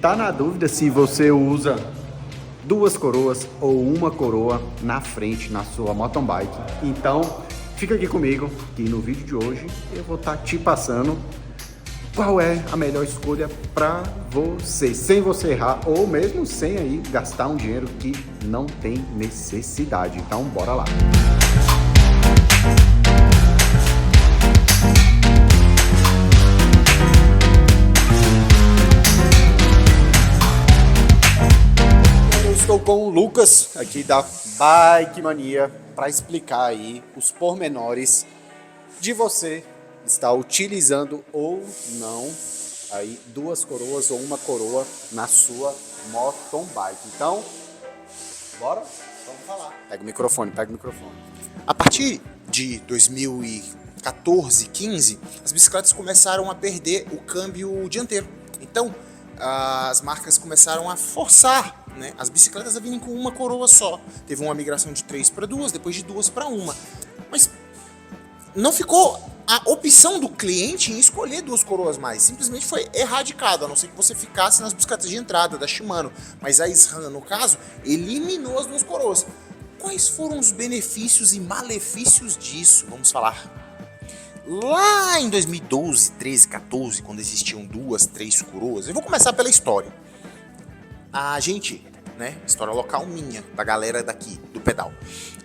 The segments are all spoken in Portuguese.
Tá na dúvida se você usa duas coroas ou uma coroa na frente na sua mountain bike? Então, fica aqui comigo que no vídeo de hoje eu vou estar te passando qual é a melhor escolha para você, sem você errar ou mesmo sem aí gastar um dinheiro que não tem necessidade. Então, bora lá. Estou com o Lucas aqui da Bike Mania para explicar aí os pormenores de você estar utilizando ou não aí duas coroas ou uma coroa na sua mountain bike. Então, bora? Vamos falar. Pega o microfone. A partir de 2014, 15, as bicicletas começaram a perder o câmbio dianteiro. Então, as marcas começaram a forçar, né, as bicicletas a virem com uma coroa só. Teve uma migração de 3 para 2, depois de 2 para 1. Mas não ficou a opção do cliente em escolher duas coroas mais. Simplesmente foi erradicado, a não ser que você ficasse nas bicicletas de entrada da Shimano. Mas a SRAM, no caso, eliminou as duas coroas. Quais foram os benefícios e malefícios disso? Vamos falar. Lá em 2012, 13, 14, quando existiam 2, 3 coroas, eu vou começar pela história. A gente, né, história local minha, da galera daqui, do pedal,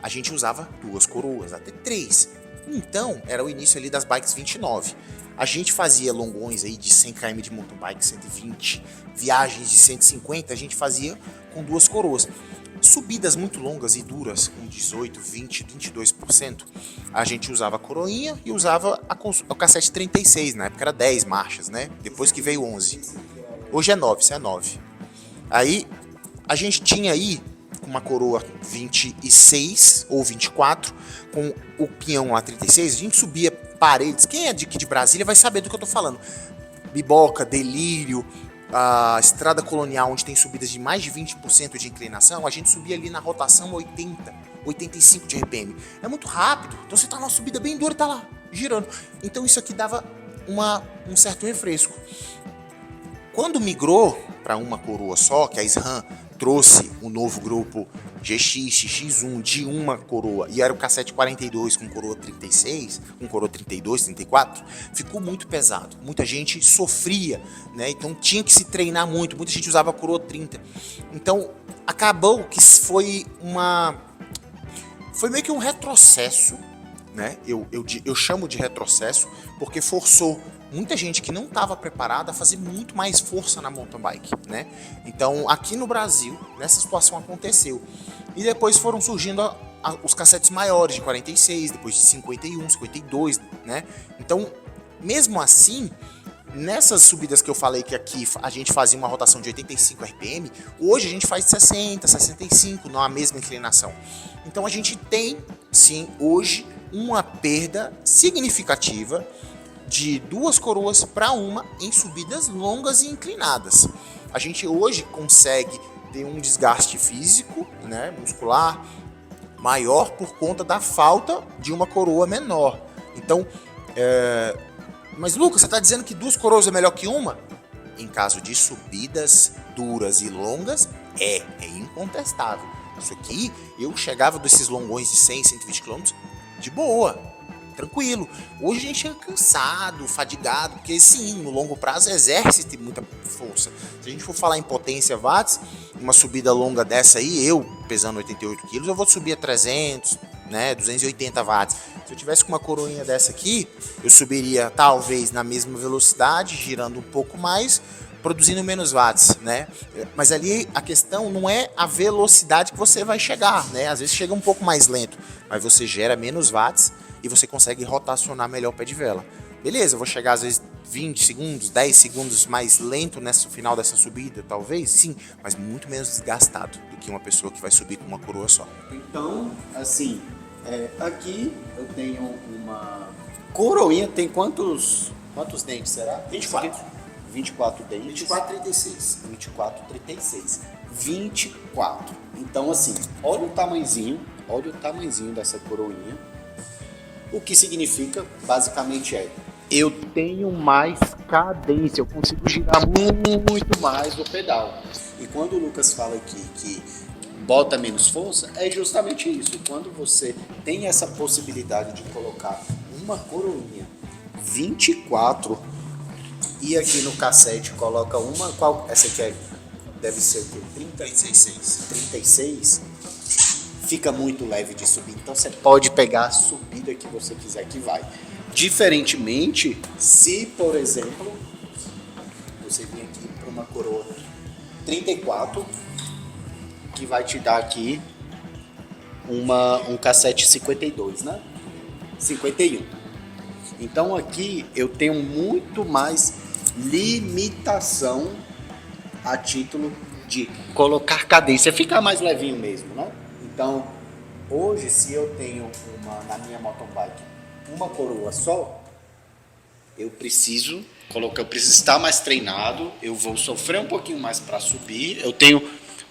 a gente usava 2 coroas, até 3. Então, era o início ali das bikes 29. A gente fazia longões aí de 100 km de mountain bike, 120, viagens de 150, a gente fazia com 2 coroas. Subidas muito longas e duras, com 18, 20, 22%, a gente usava a coroinha e usava o cassete 36, na época era 10 marchas, né? Depois que veio 11. Hoje é 9, isso é 9. Aí, a gente tinha aí uma coroa 26 ou 24, com o pinhão lá 36, a gente subia paredes. Quem é aqui de Brasília vai saber do que eu tô falando. Biboca, Delírio, a Estrada Colonial, onde tem subidas de mais de 20% de inclinação, a gente subia ali na rotação 80, 85 de RPM. É muito rápido, então você tá numa subida bem dura e tá lá, girando. Então isso aqui dava um certo refresco. Quando migrou para uma coroa só, que a SRAM trouxe um novo grupo GX, X1 de uma coroa, e era o cassete 42 com coroa 36, com coroa 32, 34, ficou muito pesado. Muita gente sofria, né? Então tinha que se treinar muito, muita gente usava a coroa 30. Então acabou que foi meio que um retrocesso, né? Eu chamo de retrocesso porque forçou muita gente que não estava preparada a fazer muito mais força na mountain bike, né? Então, aqui no Brasil, nessa situação aconteceu. E depois foram surgindo os cassetes maiores, de 46, depois de 51, 52, né? Então, mesmo assim, nessas subidas que eu falei que aqui a gente fazia uma rotação de 85 RPM, hoje a gente faz 60, 65, na mesma inclinação. Então, a gente tem, sim, hoje, uma perda significativa de 2 coroas para uma em subidas longas e inclinadas. A gente hoje consegue ter um desgaste físico, né, muscular, maior por conta da falta de uma coroa menor. Então, mas Lucas, você está dizendo que 2 coroas é melhor que uma? Em caso de subidas duras e longas, é incontestável. Isso aqui, eu chegava desses longões de 100, 120 km de boa, tranquilo. Hoje a gente chega cansado, fadigado, porque sim, no longo prazo exerce muita força. Se a gente for falar em potência watts, uma subida longa dessa aí, eu pesando 88 quilos, eu vou subir a 300, né, 280 watts. Se eu tivesse com uma coroinha dessa aqui, eu subiria talvez na mesma velocidade, girando um pouco mais, produzindo menos watts, né? Mas ali a questão não é a velocidade que você vai chegar, né? Às vezes chega um pouco mais lento, mas você gera menos watts e você consegue rotacionar melhor o pé de vela. Beleza, eu vou chegar às vezes 20 segundos, 10 segundos mais lento nesse final dessa subida, talvez, sim, mas muito menos desgastado do que uma pessoa que vai subir com uma coroa só. Então, assim, aqui eu tenho uma coroinha, tem quantos dentes, será? 24. 24 dentes. 24, 36. 24, 36. 24. Então, assim, olha o tamanhozinho dessa coroinha. O que significa, basicamente, eu tenho mais cadência, eu consigo girar muito mais o pedal. E quando o Lucas fala aqui que bota menos força, é justamente isso. Quando você tem essa possibilidade de colocar uma coroinha 24 e aqui no cassete coloca uma, qual essa aqui deve ser o quê? 36, fica muito leve de subir, então você pode pegar a subida que você quiser que vai. Diferentemente, se por exemplo você vir aqui para uma coroa 34, que vai te dar aqui um cassete 52, né? 51. Então aqui eu tenho muito mais limitação a título de colocar cadência, ficar mais levinho mesmo, né? Então, hoje se eu tenho na minha mountain bike uma coroa só, eu preciso estar mais treinado, eu vou sofrer um pouquinho mais para subir, eu tenho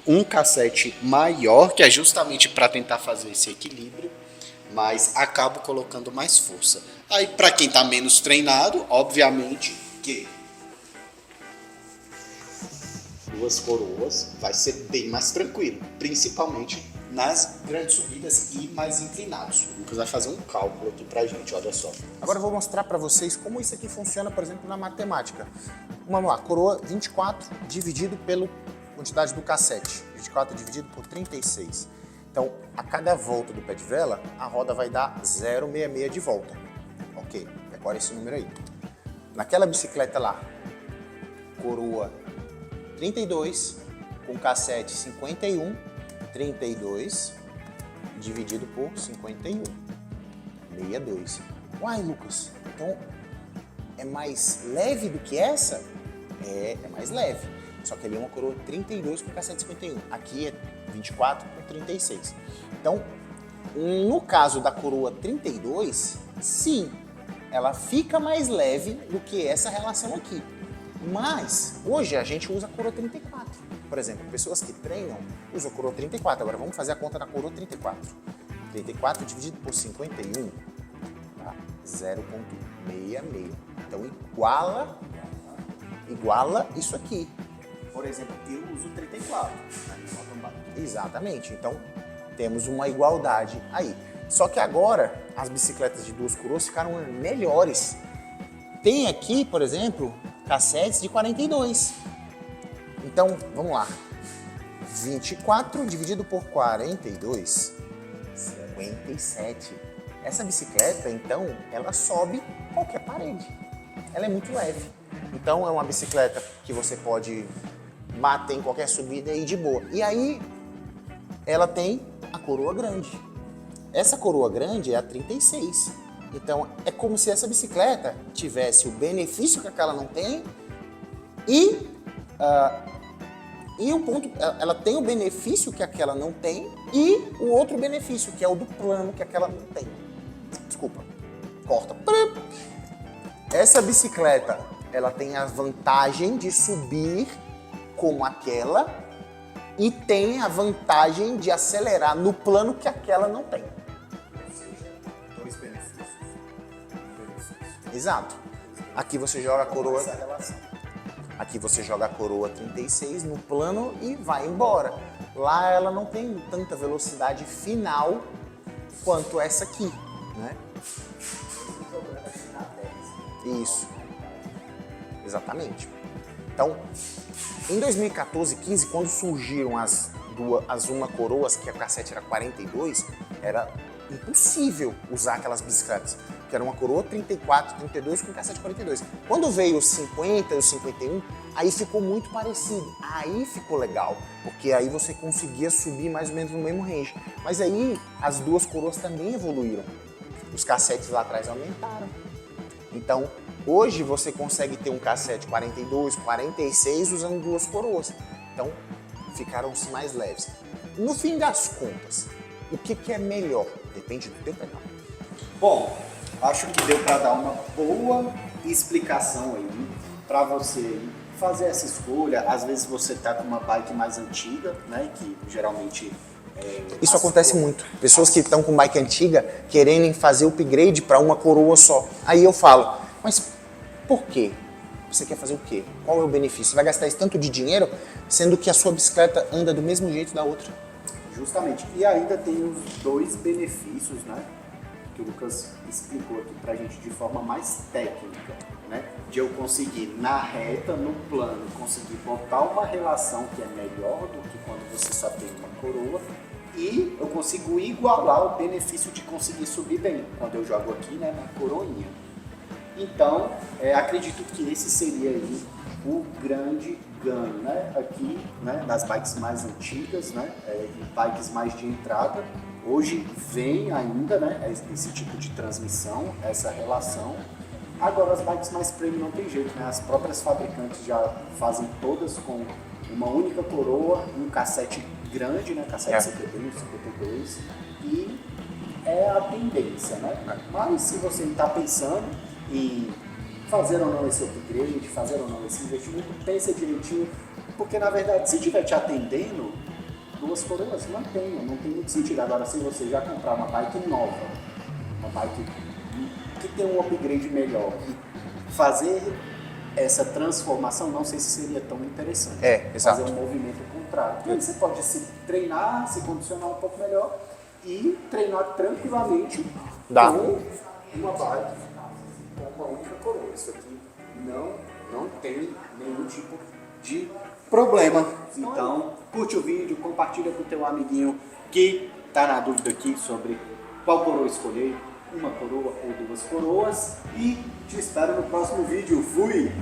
um cassete maior, que é justamente para tentar fazer esse equilíbrio, mas acabo colocando mais força. Aí, para quem está menos treinado, obviamente que duas coroas vai ser bem mais tranquilo, principalmente nas grandes subidas e mais inclinados. O Lucas vai fazer um cálculo aqui pra gente, olha só. Agora eu vou mostrar para vocês como isso aqui funciona, por exemplo, na matemática. Vamos lá, coroa 24 dividido pela quantidade do cassete. 24 dividido por 36. Então, a cada volta do pé de vela, a roda vai dar 0,66 de volta. Ok, decora esse número aí. Naquela bicicleta lá, coroa 32 com cassete 51, 32 dividido por 51, 62. Uai, Lucas, então é mais leve do que essa? É mais leve. Só que ali é uma coroa 32 com cassete 51. Aqui é 24 com 36. Então, no caso da coroa 32, sim, ela fica mais leve do que essa relação aqui. Mas, hoje a gente usa a coroa 34. Por exemplo, pessoas que treinam usam a coroa 34. Agora vamos fazer a conta da coroa 34. 34 dividido por 51, tá? 0,66. Então, iguala isso aqui. Por exemplo, eu uso 34 na minha mountain bike. Exatamente. Então, temos uma igualdade aí. Só que agora, as bicicletas de duas coroas ficaram melhores. Tem aqui, por exemplo, cassetes de 42. Então, vamos lá. 24 dividido por 42, 57. Essa bicicleta, então, ela sobe qualquer parede. Ela é muito leve. Então, é uma bicicleta que você pode bater em qualquer subida e ir de boa. E aí, ela tem a coroa grande. Essa coroa grande é a 36. Então, é como se essa bicicleta tivesse o benefício que aquela não tem e o ponto, ela tem o benefício que aquela não tem e o outro benefício, que é o do plano que aquela não tem. Desculpa, corta. Essa bicicleta, ela tem a vantagem de subir como aquela e tem a vantagem de acelerar no plano que aquela não tem. Dois benefícios. Exato. Aqui você joga a coroa. Aqui você joga a coroa 36 no plano e vai embora. Lá ela não tem tanta velocidade final quanto essa aqui, né? Isso. Exatamente. Então, em 2014, 15, quando surgiram as uma coroas, que a cassete era 42, era impossível usar aquelas bicicletas, que era uma coroa 34, 32 com cassete 42. Quando veio os 50 e os 51, aí ficou muito parecido. Aí ficou legal, porque aí você conseguia subir mais ou menos no mesmo range. Mas aí as duas coroas também evoluíram. Os cassetes lá atrás aumentaram. Então, hoje você consegue ter um cassete 42, 46 usando duas coroas. Então, ficaram-se mais leves. No fim das contas, o que é melhor? Depende do teu pedal. Bom, acho que deu para dar uma boa explicação aí para você fazer essa escolha. Às vezes você tá com uma bike mais antiga, né, que geralmente isso acontece muito. Pessoas que estão com bike antiga querendo fazer o upgrade para uma coroa só. Aí eu falo, Mas por quê? Você quer fazer o quê? Qual é o benefício? Você vai gastar esse tanto de dinheiro, sendo que a sua bicicleta anda do mesmo jeito da outra. Justamente. E ainda tem os dois benefícios, né? Que o Lucas explicou aqui pra gente de forma mais técnica, né? De eu conseguir, na reta, no plano, conseguir botar uma relação que é melhor do que quando você só tem uma coroa. E eu consigo igualar o benefício de conseguir subir bem, quando eu jogo aqui, né, na coroinha. Então, acredito que esse seria aí o grande ganho, né? Aqui, né, das bikes mais antigas, né, e bikes mais de entrada. Hoje vem ainda, né, esse tipo de transmissão, essa relação. Agora as bikes mais premium não tem jeito, né? As próprias fabricantes já fazem todas com uma única coroa, um cassete grande, né, cassete 51, 52, e é a tendência, né? Mas se você está pensando em fazer ou não esse upgrade, fazer ou não esse investimento, pensa direitinho, porque na verdade, se estiver te atendendo, duas coroas mantenha, não tem muito sentido. Agora, se você já comprar uma bike nova, uma bike que tem um upgrade melhor, e fazer essa transformação, não sei se seria tão interessante. Exato. Fazer um movimento contrário. Porque aí você pode se treinar, se condicionar um pouco melhor e treinar tranquilamente com uma bike com uma única coroa. Isso aqui não tem nenhum tipo de problema. Então, curte o vídeo, compartilha com o teu amiguinho que tá na dúvida aqui sobre qual coroa escolher, uma coroa ou duas coroas, e te espero no próximo vídeo. Fui!